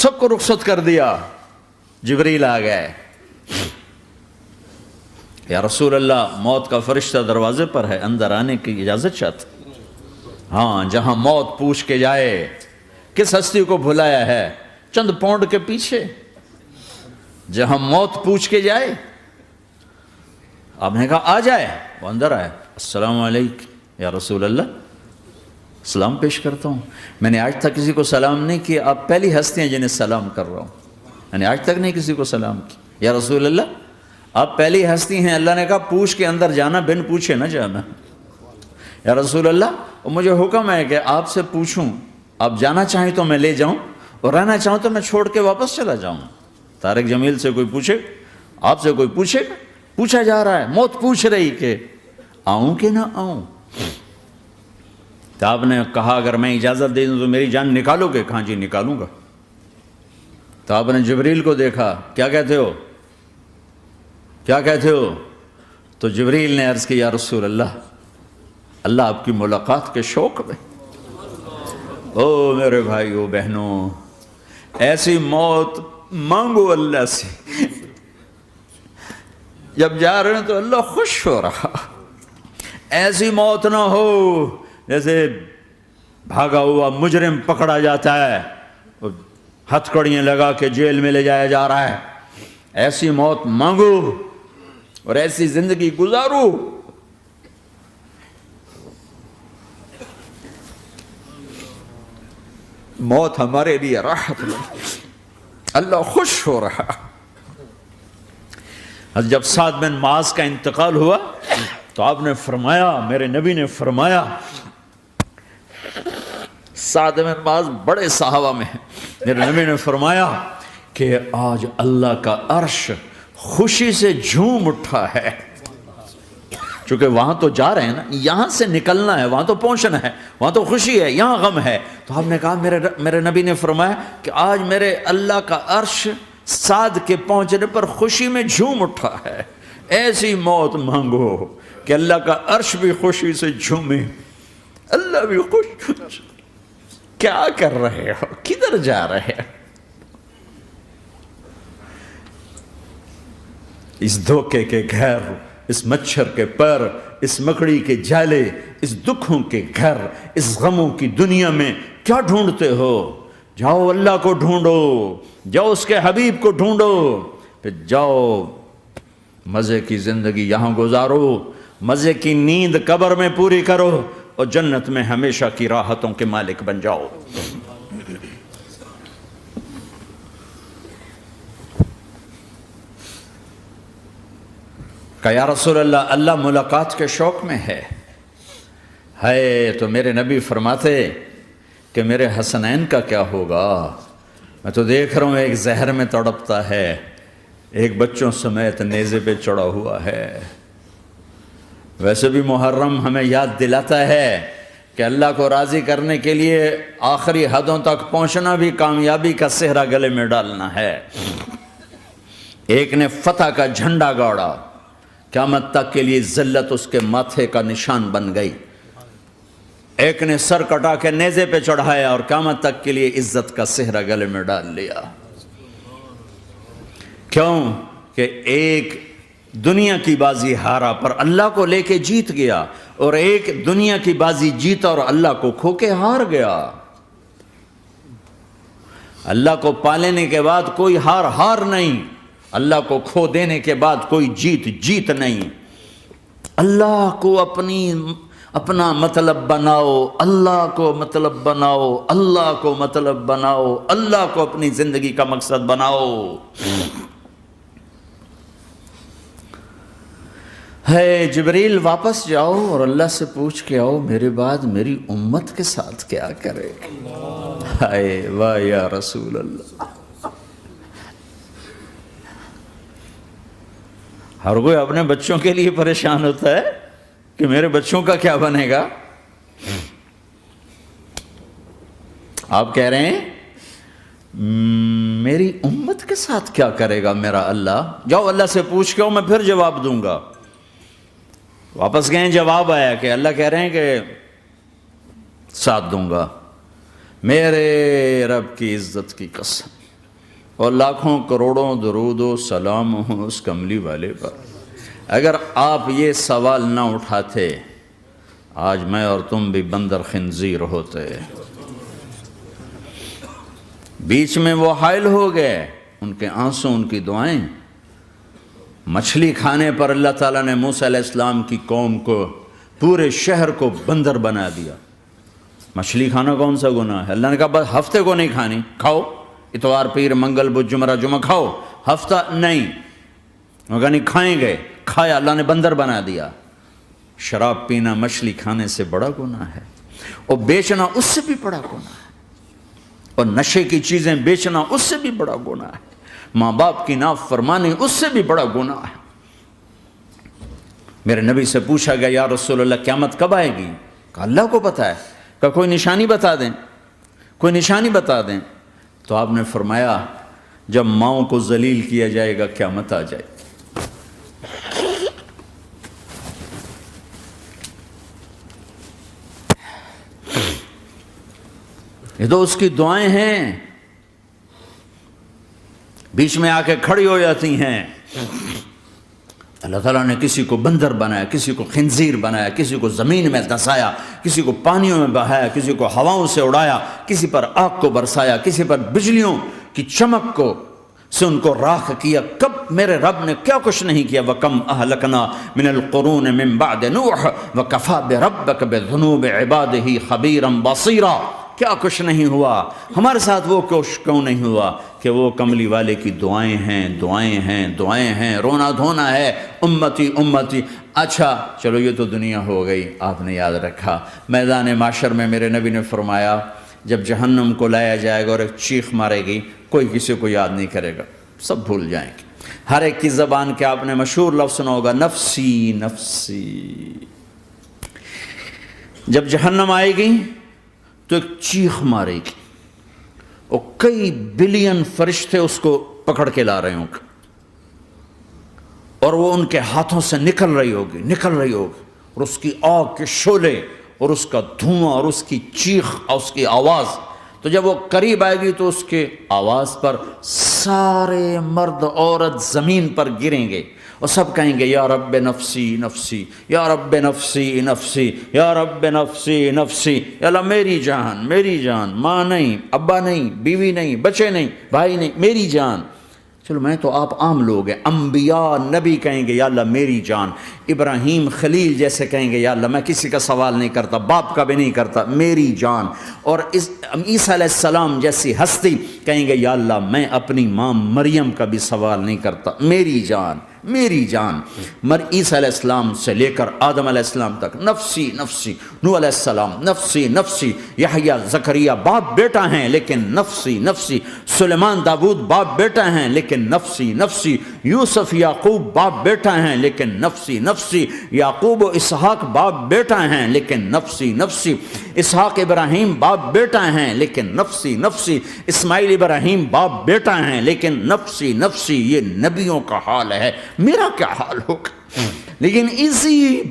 سب کو رخصت کر دیا. جبریل آ گئے. یا رسول اللہ موت کا فرشتہ دروازے پر ہے, اندر آنے کی اجازت چاہتا. ہاں, جہاں موت پوچھ کے جائے کس ہستی کو بھلایا ہے, چند پونڈ کے پیچھے جہاں موت پوچھ کے جائے. آپ نے کہا آ جائے, وہ اندر آئے. السلام علیکم یا رسول اللہ, سلام پیش کرتا ہوں. میں نے آج تک کسی کو سلام نہیں کیا, آپ پہلی ہستی ہیں جنہیں سلام کر رہا ہوں. میں نے آج تک نہیں کسی کو سلام کیا. یا رسول اللہ آپ پہلی ہستی ہیں. اللہ نے کہا پوچھ کے اندر جانا, بن پوچھے نہ جانا. یا رسول اللہ مجھے حکم ہے کہ آپ سے پوچھوں, آپ جانا چاہیں تو میں لے جاؤں, اور رہنا چاہوں تو میں چھوڑ کے واپس چلا جاؤں. طارق جمیل سے کوئی پوچھے, آپ سے کوئی پوچھے, پوچھا جا رہا ہے, موت پوچھ رہی کہ آؤں کہ نہ آؤں. تو آپ نے کہا اگر میں اجازت دے دوں تو میری جان نکالو گے؟ کہاں جی نکالوں گا. تو آپ نے جبریل کو دیکھا, کیا کہتے ہو, کیا کہتے ہو؟ تو جبریل نے عرض کی یا رسول اللہ, اللہ آپ کی ملاقات کے شوق میں. او میرے بھائیو بہنوں, ایسی موت مانگو اللہ سے. جب جا رہے ہیں تو اللہ خوش ہو رہا. ایسی موت نہ ہو جیسے بھاگا ہوا مجرم پکڑا جاتا ہے, ہتھ کڑیاں لگا کے جیل میں لے جایا جا رہا ہے. ایسی موت مانگو اور ایسی زندگی گزارو. موت ہمارے لیے راحت ہے, اللہ خوش ہو رہا. جب سعد بن معاذ کا انتقال ہوا تو آپ نے فرمایا, میرے نبی نے فرمایا, سعد بن معاذ بڑے صحابہ میں ہیں, میرے نبی نے فرمایا کہ آج اللہ کا عرش خوشی سے جھوم اٹھا ہے. چونکہ وہاں تو جا رہے ہیں نا, یہاں سے نکلنا ہے, وہاں تو پہنچنا ہے, وہاں تو خوشی ہے, یہاں غم ہے. تو آپ نے کہا, میرے نبی نے فرمایا کہ آج میرے اللہ کا عرش سعد کے پہنچنے پر خوشی میں جھوم اٹھا ہے. ایسی موت مانگو کہ اللہ کا عرش بھی خوشی سے جھومے, اللہ بھی خوش. کیا کر رہے ہو, کدھر جا رہے ہو؟ اس دھوکے کے گھر, اس مچھر کے پر, اس مکڑی کے جالے, اس دکھوں کے گھر, اس غموں کی دنیا میں کیا ڈھونڈتے ہو؟ جاؤ اللہ کو ڈھونڈو, جاؤ اس کے حبیب کو ڈھونڈو, پھر جاؤ مزے کی زندگی یہاں گزارو, مزے کی نیند قبر میں پوری کرو, اور جنت میں ہمیشہ کی راحتوں کے مالک بن جاؤ. کہ یا رسول اللہ, اللہ ملاقات کے شوق میں ہے. تو میرے نبی فرماتے کہ میرے حسنین کا کیا ہوگا؟ میں تو دیکھ رہا ہوں ایک زہر میں تڑپتا ہے, ایک بچوں سمیت نیزے پہ چڑھا ہوا ہے. ویسے بھی محرم ہمیں یاد دلاتا ہے کہ اللہ کو راضی کرنے کے لیے آخری حدوں تک پہنچنا بھی کامیابی کا صحرا گلے میں ڈالنا ہے. ایک نے فتح کا جھنڈا گاڑا, قیامت تک کے لیے ذلت اس کے ماتھے کا نشان بن گئی. ایک نے سر کٹا کے نیزے پہ چڑھایا اور قیامت تک کے لیے عزت کا صحرا گلے میں ڈال لیا. کیوں کہ ایک دنیا کی بازی ہارا پر اللہ کو لے کے جیت گیا, اور ایک دنیا کی بازی جیتا اور اللہ کو کھو کے ہار گیا. اللہ کو پالینے کے بعد کوئی ہار نہیں, اللہ کو کھو دینے کے بعد کوئی جیت نہیں. اللہ کو اپنا مطلب بناؤ, اللہ کو مطلب بناؤ, اللہ کو مطلب بناؤ, اللہ کو اپنی زندگی کا مقصد بناؤ. جبریل واپس جاؤ اور اللہ سے پوچھ کے آؤ میرے بعد میری امت کے ساتھ کیا کرے. واہ یا رسول اللہ. ہر کوئی اپنے بچوں کے لیے پریشان ہوتا ہے کہ میرے بچوں کا کیا بنے گا. آپ کہہ رہے ہیں میری امت کے ساتھ کیا کرے گا میرا اللہ. جاؤ اللہ سے پوچھ کے آؤ, میں پھر جواب دوں گا. واپس گئے, جواب آیا کہ اللہ کہہ رہے ہیں کہ ساتھ دوں گا. میرے رب کی عزت کی قسم, اور لاکھوں کروڑوں درود و سلام ہوں اس کملی والے پر۔ اگر آپ یہ سوال نہ اٹھاتے آج میں اور تم بھی بندر خنزیر ہوتے۔ بیچ میں وہ حائل ہو گئے، ان کے آنسو، ان کی دعائیں۔ مچھلی کھانے پر اللہ تعالیٰ نے موسیٰ علیہ السلام کی قوم کو، پورے شہر کو بندر بنا دیا۔ مچھلی کھانا کون سا گناہ ہے؟ اللہ نے کہا بس ہفتے کو نہیں کھانی، کھاؤ اتوار پیر منگل بدھ جمعہ جمعہ کھاؤ، ہفتہ نہیں۔ وہ کہا نہیں، کھائیں گے، کھایا، اللہ نے بندر بنا دیا۔ شراب پینا مچھلی کھانے سے بڑا گناہ ہے، اور بیچنا اس سے بھی بڑا گناہ ہے، اور نشے کی چیزیں بیچنا اس سے بھی بڑا گناہ ہے، ماں باپ کی نافرمانی اس سے بھی بڑا گناہ ہے۔ میرے نبی سے پوچھا گیا یا رسول اللہ قیامت کب آئے گی؟ کہا اللہ کو پتہ ہے۔ کہا کوئی نشانی بتا دیں، کوئی نشانی بتا دیں۔ تو آپ نے فرمایا جب ماؤں کو ذلیل کیا جائے گا قیامت آ جائے گی۔ یہ تو اس کی دعائیں ہیں، بیچ میں آ کے کھڑی ہو جاتی ہیں۔ اللہ تعالیٰ نے کسی کو بندر بنایا، کسی کو خنزیر بنایا، کسی کو زمین میں دھسایا، کسی کو پانیوں میں بہایا، کسی کو ہواؤں سے اڑایا، کسی پر آگ کو برسایا، کسی پر بجلیوں کی چمک کو سے ان کو راکھ کیا۔ کب میرے رب نے کیا کچھ نہیں کیا۔ وَكَمْ أَهْلَكْنَا مِنَ الْقُرُونِ مِنْ بَعْدِ نُوحٍ وَكَفَى بِرَبِّكَ بِذُنُوبِ عِبَادِهِ خَبِيرًا بَصِيرًا۔ کیا کچھ نہیں ہوا ہمارے ساتھ، وہ کیوں نہیں ہوا کہ وہ کملی والے کی دعائیں ہیں، دعائیں ہیں، دعائیں ہیں، رونا دھونا ہے، امتی امتی۔ اچھا چلو یہ تو دنیا ہو گئی، آپ نے یاد رکھا میدان معاشر میں میرے نبی نے فرمایا جب جہنم کو لایا جائے گا اور ایک چیخ مارے گی، کوئی کسی کو یاد نہیں کرے گا، سب بھول جائیں گے۔ ہر ایک کی زبان کے آپ نے مشہور لفظ سنا ہوگا نفسی نفسی۔ جب جہنم آئے گی تو ایک چیخ مارے گی، اور کئی بلین فرشتے اس کو پکڑ کے لا رہے ہوں گے، اور وہ ان کے ہاتھوں سے نکل رہی ہوگی، اور اس کی آگ کے شعلے اور اس کا دھواں اور اس کی چیخ اور اس کی آواز۔ تو جب وہ قریب آئے گی تو اس کے آواز پر سارے مرد عورت زمین پر گریں گے، اور سب کہیں گے یا رب نفسی نفسی، یا رب نفسی نفسی، یا رب نفسی نفسی۔ یا اللہ میری جان، میری جان، ماں نہیں، ابا نہیں، بیوی نہیں، بچے نہیں، بھائی نہیں، میری جان۔ چلو میں تو آپ عام لوگ ہیں، انبیاء نبی کہیں گے یا اللہ میری جان، ابراہیم خلیل جیسے کہیں گے یا اللہ میں کسی کا سوال نہیں کرتا، باپ کا بھی نہیں کرتا، میری جان۔ اور عیسیٰ علیہ السلام جیسی ہستی کہیں گے یا اللہ میں اپنی ماں مریم کا بھی سوال نہیں کرتا، میری جان، میری جان۔ عیسیٰ علیہ السلام سے لے کر آدم علیہ السلام تک نفسی نفسی، نوح علیہ السلام نفسی نفسی، یحییٰ زکریا باپ بیٹا ہیں لیکن نفسی نفسی، سلیمان داؤد باپ بیٹا ہیں لیکن نفسی نفسی، یوسف یعقوب باپ بیٹا ہیں لیکن نفسی نفسی، یعقوب و اسحاق باپ بیٹا ہیں لیکن نفسی نفسی، اسحاق ابراہیم باپ بیٹا ہیں لیکن نفسی نفسی، اسماعیل ابراہیم باپ بیٹا ہیں لیکن نفسی نفسی۔ یہ نبیوں کا حال ہے، میرا کیا حال ہوگا؟ لیکن اسی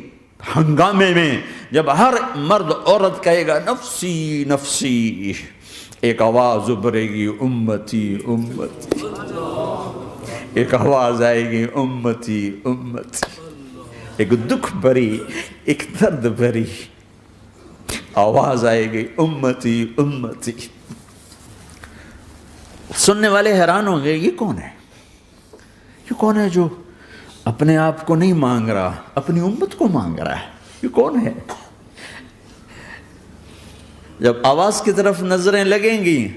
ہنگامے میں جب ہر مرد عورت کہے گا نفسی نفسی، ایک آواز ابھرے گی امتی امتی، ایک آواز آئے گی امتی امتی، ایک دکھ بھری، ایک درد بھری آواز آئے گی امتی امتی۔ سننے والے حیران ہوں گے یہ کون ہے، یہ کون ہے جو اپنے آپ کو نہیں مانگ رہا، اپنی امت کو مانگ رہا ہے، یہ کون ہے؟ جب آواز کی طرف نظریں لگیں گی،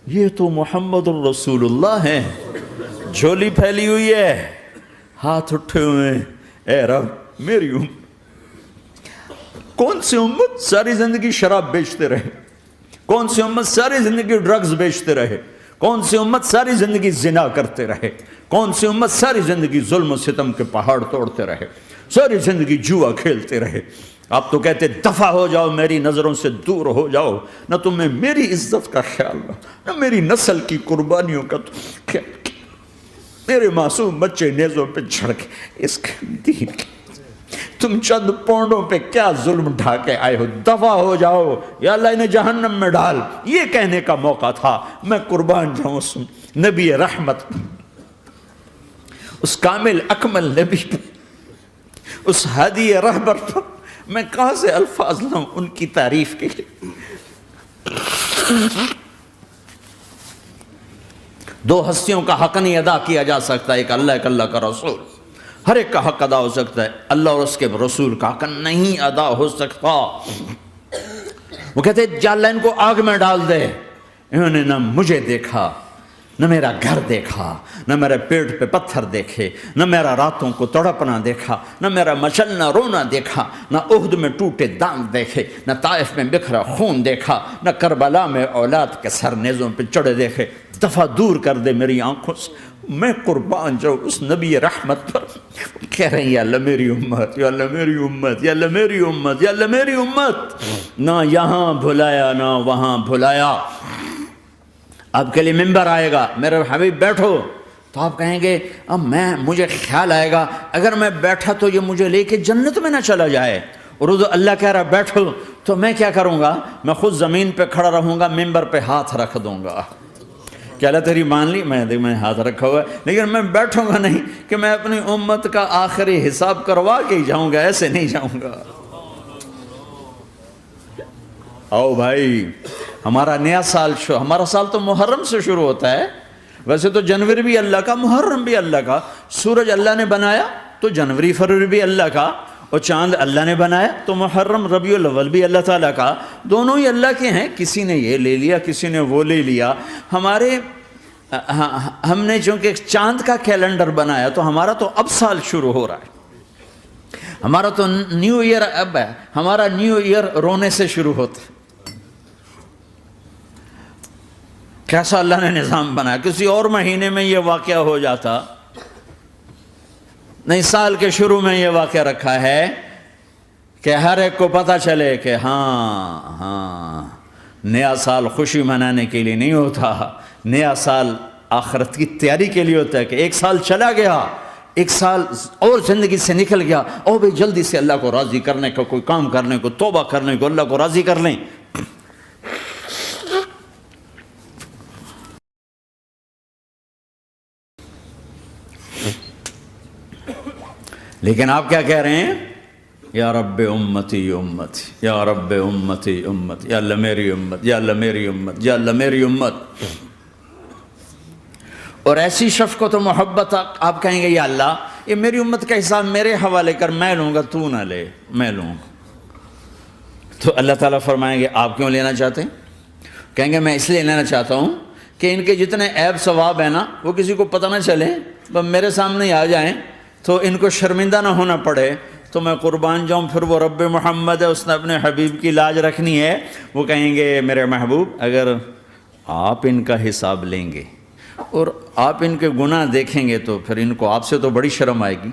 یہ تو محمد الرسول اللہ ہے، جھولی پھیلی ہوئی ہے، ہاتھ اٹھے ہوئے، اے رب میری امت۔ کون سی امت ساری زندگی شراب بیچتے رہے، کون سی امت ساری زندگی ڈرگز بیچتے رہے، کون سی امت ساری زندگی زنا کرتے رہے، کون سی امت ساری زندگی ظلم و ستم کے پہاڑ توڑتے رہے، ساری زندگی جوا کھیلتے رہے۔ آپ تو کہتے دفع ہو جاؤ، میری نظروں سے دور ہو جاؤ، نہ تمہیں میری عزت کا خیال نہ میری نسل کی قربانیوں کا خیال، میرے معصوم بچے نیزوں پہ چڑھ کے اس کے دین کے تم چند پونڈوں پہ کیا ظلم ڈھا کے آئے ہو، دفع ہو جاؤ یا اللہ انہیں جہنم میں ڈال. یہ کہنے کا موقع تھا. میں قربان جاؤں اس نبی رحمت، اس کامل اکمل نبی پر، اس ہادی رہبر پر میں کہاں سے الفاظ لاؤں ان کی تعریف کے لیے. دو ہستیوں کا حق نہیں ادا کیا جا سکتا، ایک اللہ، ایک اللہ کا رسول. ہر ایک کا حق ادا ہو سکتا ہے، اللہ اور اس کے رسول کا حق نہیں ادا ہو سکتا. وہ کہتے جا اللہ ان کو آگ میں ڈال دے. انہوں نے نہ مجھے دیکھا، نہ میرا گھر دیکھا، نہ میرے پیٹ پہ پتھر دیکھے، نہ میرا راتوں کو تڑپنا دیکھا، نہ میرا مچلنا رونا دیکھا، نہ احد میں ٹوٹے دانت دیکھے، نہ طائف میں بکھرا خون دیکھا، نہ کربلا میں اولاد کے سر نیزوں پہ چڑھے دیکھے. دفعہ دور کر دے میری آنکھوں سے. میں قربان جاؤں اس نبی رحمت پر. کہہ رہے ہیں یا اللہ میری امت، یا اللہ میری امت، یا اللہ میری امت، یا اللہ میری امت. نہ یہاں بھلایا نہ وہاں بھلایا. آپ کے لیے ممبر آئے گا، میرے حبیب بیٹھو، تو آپ کہیں گے اب مجھے خیال آئے گا اگر میں بیٹھا تو یہ مجھے لے کے جنت میں نہ چلا جائے. اور اللہ کہہ رہا بیٹھو تو میں کیا کروں گا؟ میں خود زمین پہ کھڑا رہوں گا، ممبر پہ ہاتھ رکھ دوں گا. کہ اللہ تیری مان لی، میں ہاتھ رکھا ہوا ہے، لیکن میں بیٹھوں گا نہیں کہ میں اپنی امت کا آخری حساب کروا کے ہی جاؤں گا، ایسے نہیں جاؤں گا. آؤ بھائی، ہمارا نیا سال ہمارا سال تو محرم سے شروع ہوتا ہے. ویسے تو جنوری بھی اللہ کا، محرم بھی اللہ کا. سورج اللہ نے بنایا تو جنوری فروری بھی اللہ کا، اور چاند اللہ نے بنایا تو محرم ربیع الاول بھی اللہ تعالیٰ کا. دونوں ہی اللہ کے ہیں. کسی نے یہ لے لیا، کسی نے وہ لے لیا. ہم نے چونکہ چاند کا کیلنڈر بنایا تو ہمارا تو اب سال شروع ہو رہا ہے. ہمارا تو نیو ایئر اب ہے. ہمارا نیو ایئر رونے سے شروع ہوتا ہے. کیسا اللہ نے نظام بنایا. کسی اور مہینے میں یہ واقعہ ہو جاتا. نہیں، سال کے شروع میں یہ واقعہ رکھا ہے کہ ہر ایک کو پتہ چلے کہ ہاں نیا سال خوشی منانے کے لیے نہیں ہوتا. نیا سال آخرت کی تیاری کے لیے ہوتا ہے. کہ ایک سال چلا گیا، ایک سال اور زندگی سے نکل گیا، اور بھی جلدی سے اللہ کو راضی کرنے کا کوئی کام کرنے کو، توبہ کرنے کو، اللہ کو راضی کر لیں. لیکن آپ کیا کہہ رہے ہیں؟ یا رب امتی امتی، یا رب امتی امتی، یا اللہ میری امت، یا اللہ میری امت، یا اللہ میری امت. اور ایسی شفقت و محبت آپ کہیں گے یا اللہ یہ میری امت کا حساب میرے حوالے کر، میں لوں گا، تو نہ لے، میں لوں گا. تو اللہ تعالیٰ فرمائیں گے آپ کیوں لینا چاہتے ہیں؟ کہیں گے میں اس لیے لینا چاہتا ہوں کہ ان کے جتنے عیب ثواب ہیں نا وہ کسی کو پتہ نہ چلے، بس میرے سامنے ہی آ جائیں تو ان کو شرمندہ نہ ہونا پڑے. تو میں قربان جاؤں. پھر وہ رب محمد ہے، اس نے اپنے حبیب کی لاج رکھنی ہے. وہ کہیں گے میرے محبوب اگر آپ ان کا حساب لیں گے اور آپ ان کے گناہ دیکھیں گے تو پھر ان کو آپ سے تو بڑی شرم آئے گی.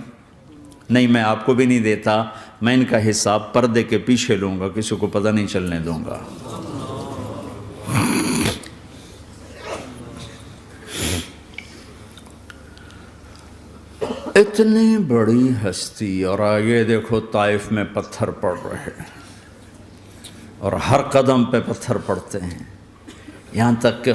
نہیں، میں آپ کو بھی نہیں دیتا، میں ان کا حساب پردے کے پیچھے لوں گا، کسی کو پتہ نہیں چلنے دوں گا. اتنی بڑی ہستی، اور آگے دیکھو طائف میں پتھر پڑ رہے ہیں اور ہر قدم پہ پتھر پڑتے ہیں. یہاں تک کہ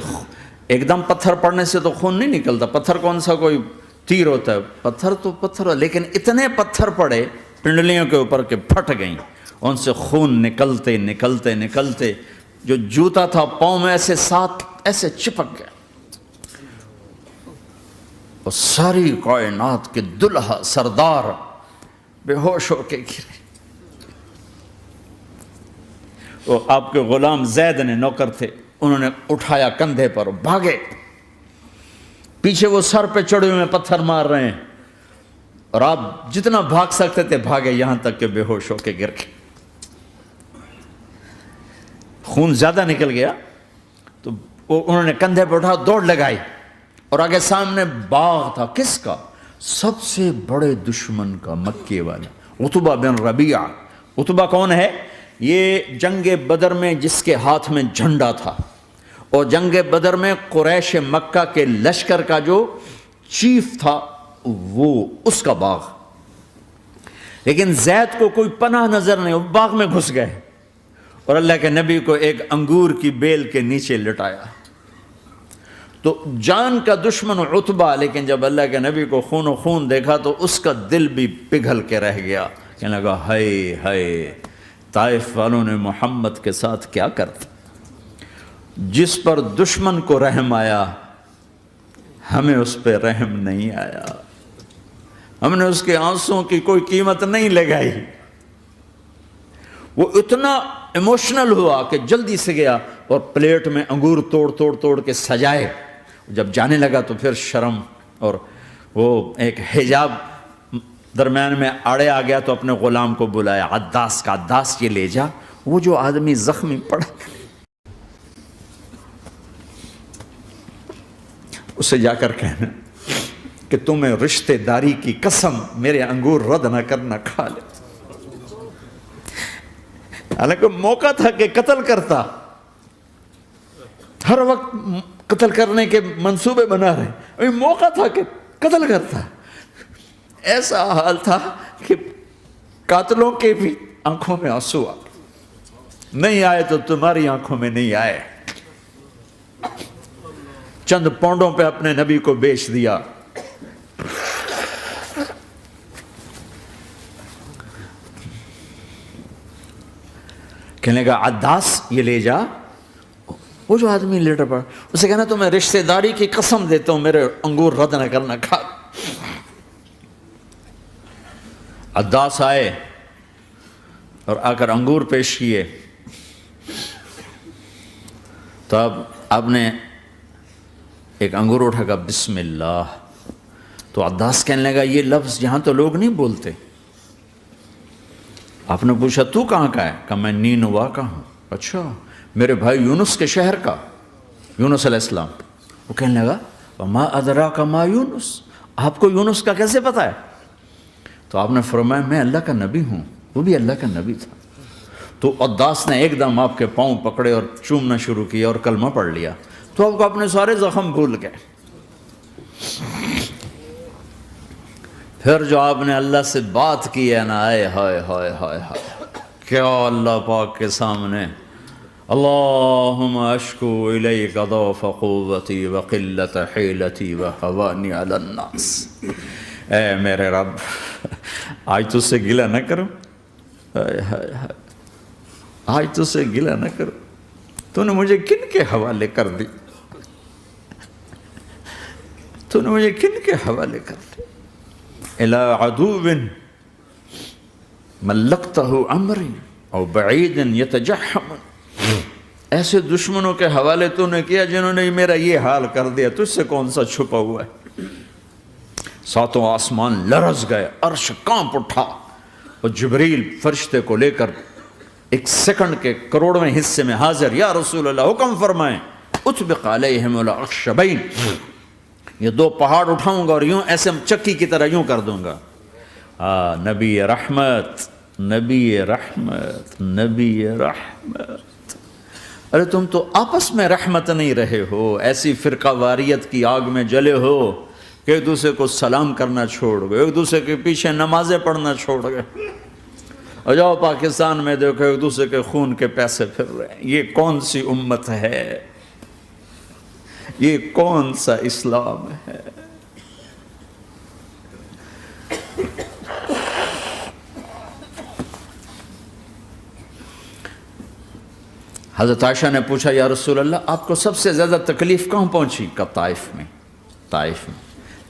ایک دم پتھر پڑنے سے تو خون نہیں نکلتا. پتھر کون سا کوئی تیر ہوتا ہے؟ پتھر تو پتھر. لیکن اتنے پتھر پڑے پنڈلیوں کے اوپر کہ پھٹ گئیں. ان سے خون نکلتے نکلتے نکلتے جو جوتا تھا پاؤں میں ایسے ساتھ ایسے چپک گیا. اور ساری کائنات کے دلہا سردار بے ہوش ہو کے گرے. وہ آپ کے غلام زید نے، نوکر تھے، انہوں نے اٹھایا کندھے پر، بھاگے. پیچھے وہ سر پہ چڑھے ہوئے پتھر مار رہے ہیں اور آپ جتنا بھاگ سکتے تھے بھاگے، یہاں تک کہ بے ہوش ہو کے گر گئے. خون زیادہ نکل گیا تو انہوں نے کندھے پہ اٹھا، دوڑ لگائی. اور آگے سامنے باغ تھا. کس کا؟ سب سے بڑے دشمن کا، مکے والا عتبہ بن ربیعہ. عتبہ کون ہے؟ یہ جنگ بدر میں جس کے ہاتھ میں جھنڈا تھا، اور جنگ بدر میں قریش مکہ کے لشکر کا جو چیف تھا وہ، اس کا باغ. لیکن زید کو کوئی پناہ نظر نہیں، وہ باغ میں گھس گئے اور اللہ کے نبی کو ایک انگور کی بیل کے نیچے لٹایا۔ تو جان کا دشمن عتبہ، لیکن جب اللہ کے نبی کو خون و خون دیکھا تو اس کا دل بھی پگھل کے رہ گیا، کہنے لگا ہائے ہائے، طائف والوں نے محمد کے ساتھ کیا کرتا۔ جس پر دشمن کو رحم آیا ہمیں اس پہ رحم نہیں آیا، ہم نے اس کے آنسوں کی کوئی قیمت نہیں لگائی۔ وہ اتنا ایموشنل ہوا کہ جلدی سے گیا اور پلیٹ میں انگور توڑ کے سجائے۔ جب جانے لگا تو پھر شرم اور وہ ایک حجاب درمیان میں آڑے آ گیا، تو اپنے غلام کو بلایا، عداس کا، عداس یہ لے جا وہ جو آدمی زخمی پڑا، اسے جا کر کہنا کہ تمہیں رشتہ داری کی قسم میرے انگور رد نہ کرنا، کھا لے۔ حالانکہ موقع تھا کہ قتل کرتا، ہر وقت قتل کرنے کے منصوبے بنا رہے، ابھی موقع تھا کہ قتل کرتا۔ ایسا حال تھا کہ قاتلوں کے بھی آنکھوں میں آنسو آ نہیں آئے تو تمہاری آنکھوں میں نہیں آئے۔ چند پونڈوں پہ اپنے نبی کو بیچ دیا۔ کہنے لگا عداس یہ لے جا، وہ جو آدمی لیٹر پڑا، اسے کہنا تو میں رشتہ داری کی قسم دیتا ہوں میرے انگور رد نہ کرنا، کھا۔ عداس آئے اور آ کر انگور پیش کیے، تو اب آپ نے ایک انگور اٹھا کر بسم اللہ، تو عداس کہنے لگا یہ لفظ یہاں تو لوگ نہیں بولتے۔ آپ نے پوچھا تو کہاں کا ہے؟ کہا میں نینوا کا ہوں۔ اچھا، میرے بھائی یونس کے شہر کا، یونس علیہ السلام۔ وہ کہنے لگا وما ادراک ما یونس، آپ کو یونس کا کیسے پتہ ہے؟ تو آپ نے فرمایا میں اللہ کا نبی ہوں، وہ بھی اللہ کا نبی تھا۔ تو عداس نے ایک دم آپ کے پاؤں پکڑے اور چومنا شروع کیا اور کلمہ پڑھ لیا، تو آپ کو اپنے سارے زخم بھول گئے۔ پھر جو آپ نے اللہ سے بات کی ہے نا، آئے ہائے ہائے ہائے ہائے، کیا اللہ پاک کے سامنے اللہم اشکو الیک ضعف قوتی وقلت حیلتی وہوانی علی الناس، اے میرے رب آج تجھ سے گلہ نہ کروں، آج تجھ سے گلہ نہ کروں، تو نے مجھے کن کے حوالے کر دی، تو نے مجھے کن کے حوالے کر دی، الی عدو ملکتہ امری او بعید یتجحم، ایسے دشمنوں کے حوالے تو نے کیا جنہوں نے میرا یہ حال کر دیا، تجھ سے کون سا چھپا ہوا ہے۔ ساتوں آسمان لرز گئے، عرش کانپ اٹھا، اور جبریل فرشتے کو لے کر ایک سیکنڈ کے کروڑویں حصے میں حاضر، یا رسول اللہ حکم فرمائیں اطبق علیہم الاخشبین، یہ دو پہاڑ اٹھاؤں گا اور یوں ایسے چکی کی طرح یوں کر دوں گا۔ نبی رحمت، نبی رحمت، نبی رحمت۔ ارے تم تو آپس میں رحمت نہیں رہے ہو، ایسی فرقہ واریت کی آگ میں جلے ہو کہ ایک دوسرے کو سلام کرنا چھوڑ گئے، ایک دوسرے کے پیچھے نمازیں پڑھنا چھوڑ گئے، اور جاؤ پاکستان میں دیکھو ایک دوسرے کے خون کے پیسے پھر رہے ہیں۔ یہ کون سی امت ہے؟ یہ کون سا اسلام ہے؟ حضرت عائشہ نے پوچھا یا رسول اللہ آپ کو سب سے زیادہ تکلیف کہاں پہنچی؟ کہا طائف میں، طائف میں۔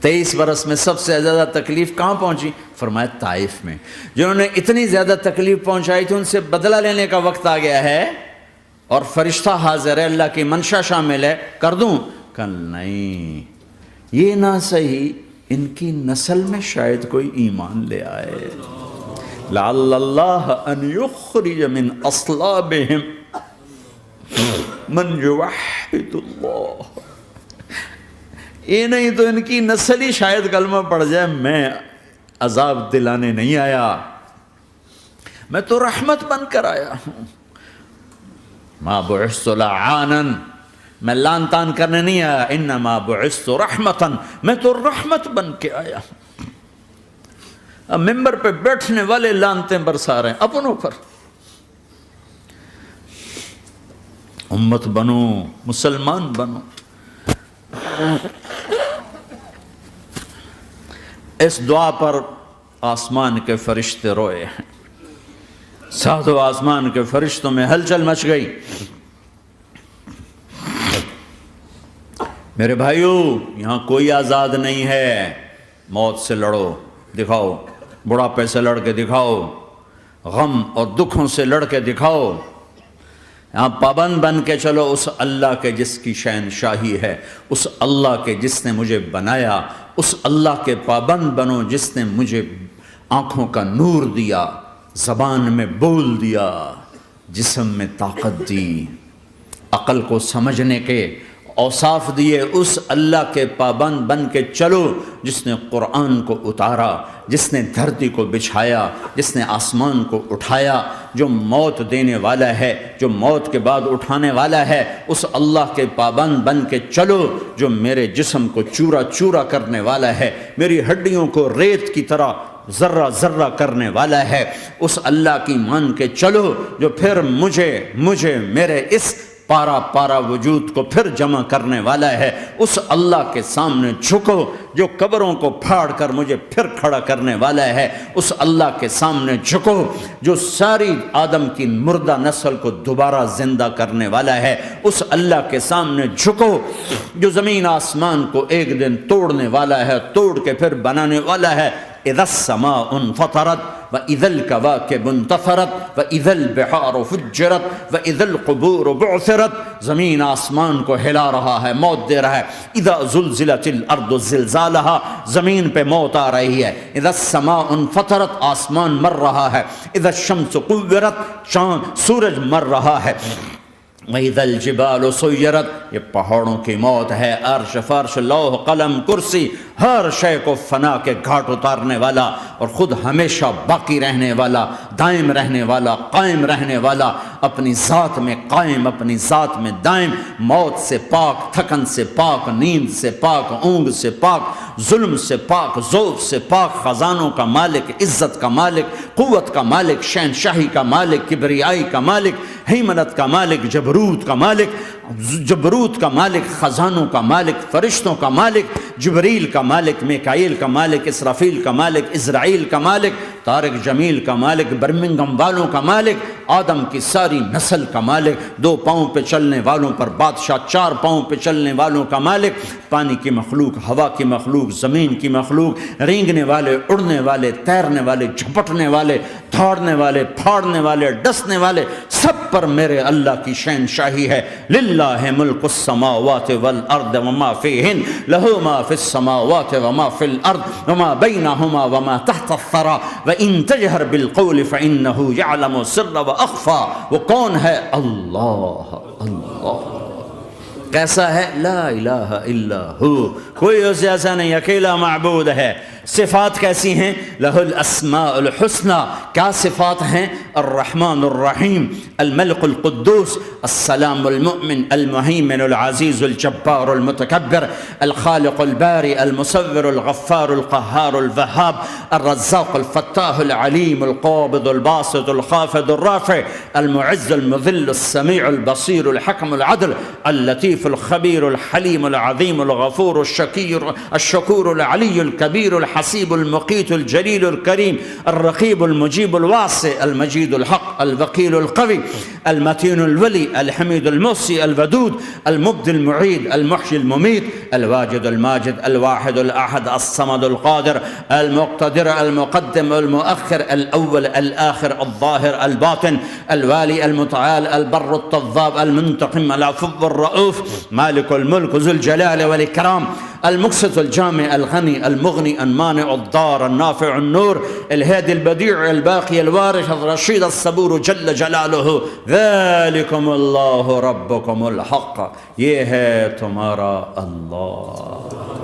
23 برس میں سب سے زیادہ تکلیف کہاں پہنچی؟ فرمایا طائف میں۔ جنہوں نے اتنی زیادہ تکلیف پہنچائی تھی ان سے بدلہ لینے کا وقت آ گیا ہے، اور فرشتہ حاضر ہے، اللہ کی منشا شامل ہے، کر دوں؟ کہ نہیں، یہ نہ صحیح، ان کی نسل میں شاید کوئی ایمان لے آئے، لعل اللہ ان یخرج من اصلابہم من یوحد اللہ، یہ نہیں تو ان کی نسل ہی شاید کلمہ پڑ جائے۔ میں عذاب دلانے نہیں آیا، میں تو رحمت بن کر آیا ہوں۔ ما بعثت لعانا، میں لان تان کرنے نہیں آیا، انما بعثت رحمتا، میں تو رحمت بن کے آیا ہوں۔ اب ممبر پہ بیٹھنے والے لانتیں برسا رہے ہیں اپنوں پر. امت بنو، مسلمان بنو. اس دعا پر آسمان کے فرشتے روئے ہیں. ساتوں آسمان کے فرشتوں میں ہلچل مچ گئی. میرے بھائیو، یہاں کوئی آزاد نہیں ہے. موت سے لڑو، دکھاؤ. بڑھاپے سے لڑ کے دکھاؤ. غم اور دکھوں سے لڑ کے دکھاؤ. یہاں پابند بن کے چلو اس اللہ کے جس کی شہنشاہی ہے، اس اللہ کے جس نے مجھے بنایا. اس اللہ کے پابند بنو جس نے مجھے آنکھوں کا نور دیا، زبان میں بول دیا، جسم میں طاقت دی، عقل کو سمجھنے کے اوصاف دیے. اس اللہ کے پابند بن کے چلو جس نے قرآن کو اتارا، جس نے دھرتی کو بچھایا، جس نے آسمان کو اٹھایا، جو موت دینے والا ہے، جو موت کے بعد اٹھانے والا ہے. اس اللہ کے پابند بن کے چلو جو میرے جسم کو چورا چورا کرنے والا ہے، میری ہڈیوں کو ریت کی طرح ذرہ ذرہ کرنے والا ہے. اس اللہ کی مان کے چلو جو پھر مجھے میرے اس پارا پارا وجود کو پھر جمع کرنے والا ہے. اس اللہ کے سامنے جھکو جو قبروں کو پھاڑ کر مجھے پھر کھڑا کرنے والا ہے. اس اللہ کے سامنے جھکو جو ساری آدم کی مردہ نسل کو دوبارہ زندہ کرنے والا ہے. اس اللہ کے سامنے جھکو جو زمین آسمان کو ایک دن توڑنے والا ہے، توڑ کے پھر بنانے والا ہے. اذا السماء انفطرت وإذا الكواكب انتثرت وإذا البحار فجرت وإذا القبور بعثرت. زمین آسمان کو ہلا رہا ہے، موت دے رہا ہے. اذا زلزلت الارض زلزالها، زمین پہ موت آ رہی ہے. اذا السماء انفطرت، آسمان مر رہا ہے. اذا الشمس قورت، چاند سورج مر رہا ہے. وَإِذَا الْجِبَالُ سُيِّرَتْ، یہ پہاڑوں کی موت ہے. عرش فرش لوح قلم کرسی، ہر شے کو فنا کے گھاٹ اتارنے والا اور خود ہمیشہ باقی رہنے والا، دائم رہنے والا، قائم رہنے والا، اپنی ذات میں قائم، اپنی ذات میں دائم، موت سے پاک، تھکن سے پاک، نیند سے پاک، اونگ سے پاک، ظلم سے پاک، ذوف سے پاک، خزانوں کا مالک، عزت کا مالک، قوت کا مالک، شہنشاہی کا مالک، کبریائی کا مالک، ہیمنت کا مالک، جبروت کا مالک، خزانوں کا مالک، فرشتوں کا مالک، جبریل کا مالک، میکائیل کا مالک، اسرافیل کا مالک، اسرائیل کا مالک، طارق جمیل کا مالک، برمنگم والوں کا مالک، آدم کی ساری نسل کا مالک، 2 پاؤں پہ چلنے والوں پر بادشاہ، 4 پاؤں پہ چلنے والوں کا مالک، پانی کی مخلوق، ہوا کی مخلوق، زمین کی مخلوق، رینگنے والے، اڑنے والے، تیرنے والے، جھپٹنے والے، دھاڑنے والے، پھاڑنے والے، ڈسنے والے، سب پر میرے اللہ کی شہنشاہی ہے. للہ ملک السماوات والارض وما فیہن، لہ ما فی السماوات وما فی الارض وما بینہما وما تحت الثری وان تجہر بالقول فانہ یعلم السر واخفی. وہ کون ہے؟ اللہ. اللہ کیسا ہے؟ لا الہ الا ہو، کوئی اسے ایسا نہیں، اکیلا معبود ہے. صفات کیسی ہیں؟ لہ الاسماء الحسنى، کیا صفات ہیں؟ الرحمن الرحیم، الملک القدوس، السلام المؤمن، المہیمن العزیز الجبار المتکبر، الخالق الباری المصور الغفار القہار الوہاب، الرزاق الفتاح العلیم القابض الباسط الخافض الرافع، المعز المذل السمیع البصیر الحکم العدل، اللطیف الخبیر الحلیم العظیم الغفور الشکور العلی الکبیر الحسیب المقیت الجلیل الکریم، الرقیب المجیب الواسع، المجید الحق، الوکیل القوی، المتین الولی، الحمید المحصی، الودود، المبدی المعید، المحیی الممیت، الواجد الماجد، الواحد الاحد، الصمد القادر، المقتدر، المقدم، المؤخر، الاول، الاخر، الظاهر، الباطن، الوالي، المتعال، البر التواب، المنتقم، العفو الرؤوف، مالك الملك ذو الجلال والإكرام، المقسط الجامع الغني المغني المانع الضار النافع النور، الهادي البديع الباقي الوارث الرشيد الصبور جل جلاله. ذلكم الله ربكم الحق، یہ ہے تمہارا اللہ.